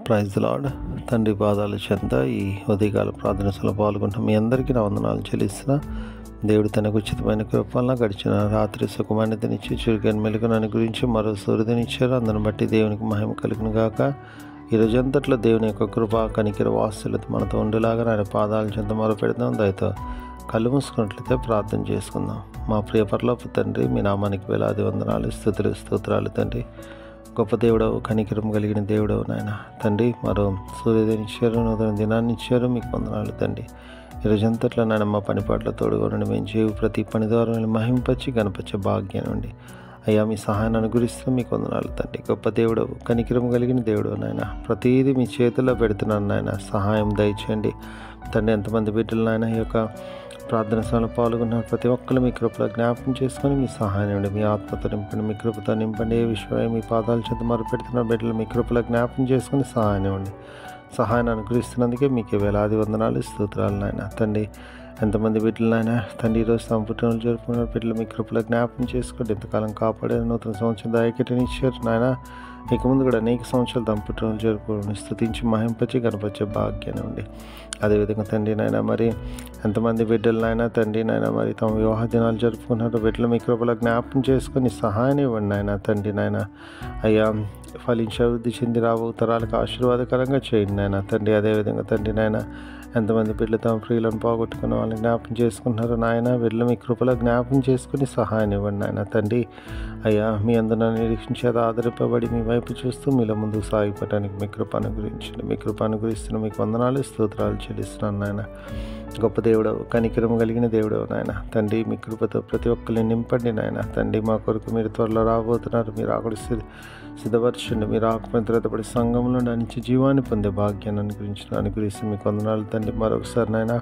Praise the lord. తండ్రి పాదాల చెంత ఈ ఉదయకాల ప్రార్థనలో పాల్గొంటాం. మీ అందరికీ నా వందనాలు చెల్లిస్తున్నా. దేవుడు తనకు ఉచితమైన కృపలన గడిచిన రాత్రి సుఖమైనదినిచ్చి చురుకైన మెలుగునని గురించి మరో సూర్యునిచ్చారు. అందుని బట్టి దేవునికి మహిమ కలుగును గాక. ఈ రోజంతట్లో దేవుని యొక్క కృప కనికిర వాత్సల్యత మనతో ఉండేలాగా ఆయన పాదాల చెంత మొదలు పెడదాం. దయతో కళ్ళు మూసుకున్నట్లయితే ప్రార్థన చేసుకుందాం. మా ప్రియ పరలోకపు తండ్రి, మీ నామానికి వేలాది వందనాలు, స్తోత్రాలు తండ్రి. గొప్ప దేవుడవు, కనికరం కలిగిన దేవుడవు నాయన తండ్రి. మరో సూర్యోదయం ఇచ్చారు, నూతన దినాన్ని ఇచ్చారు, మీకు వందనాలు తండ్రి. ఈ రోజంతట్లో నాయన మా పనిపాట్ల తోడుగా ఉండి మేము జీవి ప్రతి పని ద్వారా మహింపచ్చి గణపచ్చే భాగ్యం ఉండి అయ్యా మీ సహాయాన్ని అనుగురిస్తూ మీకు వందనాలు తండ్రి. గొప్ప దేవుడవు, కనికరం కలిగిన దేవుడవు నాయన. ప్రతిదీ మీ చేతుల్లో పెడుతున్నాను నాయన, సహాయం దయచేయండి తండ్రి. ఎంతమంది బిడ్డలు నాయన ఈ యొక్క ప్రార్థన సమయంలో పాల్గొన్నారు, ప్రతి ఒక్కరు మీ కృపలో జ్ఞాపకం చేసుకొని మీ సహాయం ఇవ్వండి. మీ ఆత్మతో నింపండి, మీ కృపతో నింపండి. ఏ విషయమై మీ పాదాల చేత మొదలు పెడుతున్న బిడ్డలు మీ కృపలో జ్ఞాపకం చేసుకొని సహాయం ఇవ్వండి. సహాయాన్ని అనుగ్రహిస్తున్నందుకే మీకు వేలాది వందనాలు, స్తోత్రాలు నాయన తండ్రి. ఎంతమంది బిడ్డలు నాయన తండ్రి ఈరోజు తమ పుట్టినరోజు జరుపుకున్న బిడ్డలు మీ కృపలో జ్ఞాపకం చేసుకోండి. ఎంతకాలం కాపాడే నూతన సంవత్సరం దాయకటిని ఇచ్చారు నాయన. ఇక ముందు కూడా అనేక సంవత్సరాలు తమ పుట్టినరోజు జరుపుకోవడం స్తుతించి మహింపచ్చి కనపచ్చే భాగ్యాన్ని ఉండి. అదేవిధంగా తండ్రి నాయన మరి ఎంతమంది బిడ్డలు నాయన తండ్రి నాయన మరి తమ వివాహ దినాలు జరుపుకున్నారు, బిడ్డలు మీ కృపలో జ్ఞాపకం చేసుకొని సహాయాన్ని ఇవ్వండి నాయన తండ్రి నాయన. అయ్యా ఫలించి అభివృద్ధి చెంది రాబో తరాలకు ఆశీర్వాదకరంగా చేయండి నాయన తండ్రి. అదేవిధంగా తండ్రి నాయన ఎంతమంది బిడ్డలు తమ ప్రియులను పోగొట్టుకున్న వాళ్ళని జ్ఞాపకం చేసుకుంటున్నారు నాయన, బిడ్డలు మీ కృపలో జ్ఞాపకం చేసుకుని సహాయాన్ని ఇవ్వండి నాయన తండ్రి. అయ్యా మీ అందరూ నిరీక్షించేది ఆధారపడి మీ వైపు చూస్తూ మీలో ముందుకు సాగిపోవడానికి మీ కృప అనుగ్రహించండి. మీ కృప అనుగ్రహిస్తున్న మీకు వందనాలు, స్తోత్రాలు చెల్లిస్తున్నాను నాయన. గొప్ప దేవుడవు, కనికరం కలిగిన దేవుడవు నాయన తండ్రి. మీ కృపతో ప్రతి ఒక్కరిని నింపండి నాయన తండ్రి. మా కొరకు మీరు త్వరలో రాబోతున్నారు, మీరు ఆకుడు సిద్ధపరచండి. మీరు ఆకుపైన తర్వాతపడి సంఘంలో నుంచి జీవాన్ని పొందే భాగ్యాన్ని అనుగ్రహిస్తూ మీకు వందనాలు తండ్రి. మరొకసారి నాయన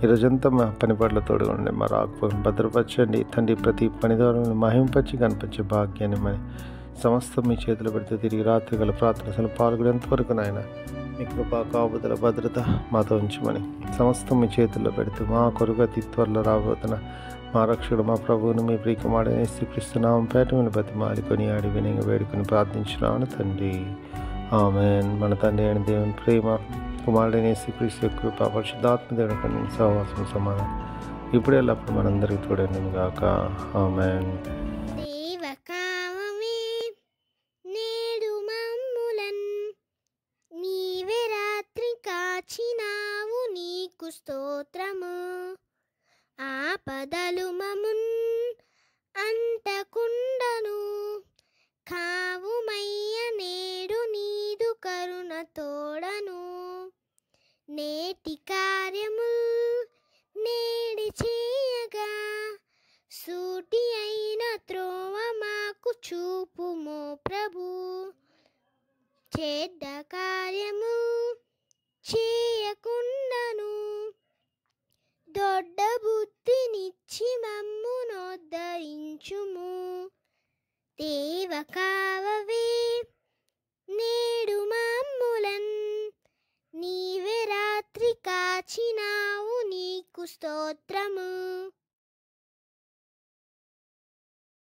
ఈరోజంతా మా పని పట్ల తోడుగా ఉండి మా రాకపోయిన భద్రపరచండి తండ్రి. ప్రతి పని ద్వారా మహింపచ్చి కనిపించే భాగ్యాన్ని మరి సమస్తం మీ చేతులు పెడితే తిరిగి రాత్రి గల ప్రార్థనలు పాల్గొనేంతవరకు నాయన మీ కృపా కాపుదల భద్రత మాతో ఉంచమని సమస్తం మీ చేతుల్లో పెడుతూ మా కొరకు అతి త్వరలో రాబోతున్న మా రక్షకుడు మా ప్రభువును మీ ప్రియకుమారుడైన యేసుక్రీస్తునామం పేట మీద బతిమాలుకొని ఆడి వినయంగా వేడుకొని ప్రార్థించున్నాను తండ్రి. ఆమేన్. మన తండ్రి అయిన దేవుని ప్రేమ, కుమారుడైన యేసుక్రీస్తు కృప, పరిశుద్ధాత్మ దేవుని కన్నా సహవాసం సమాధానం ఇప్పుడు ఎల్లప్పుడు మనందరికీ తోడైనను గాక. ఆమేన్. స్తోత్రము. ఆపదలు మమున్ అంటకుండను, కావుమయ్య నేడు నీదు కరుణ తోడను. నేటి కార్యము నేడి చేయగా, సూటి అయిన త్రోవ మాకు చూపుమో ప్రభు. చెడ్డ కార్యము చేయకుండను, దొడ్డ బుద్ధినిచ్చి మమ్మునోద్ధరించుము. దేవ కావవే నేడు మమ్ములన్, నీవే రాత్రి కాచినావు, నీకు స్తోత్రము.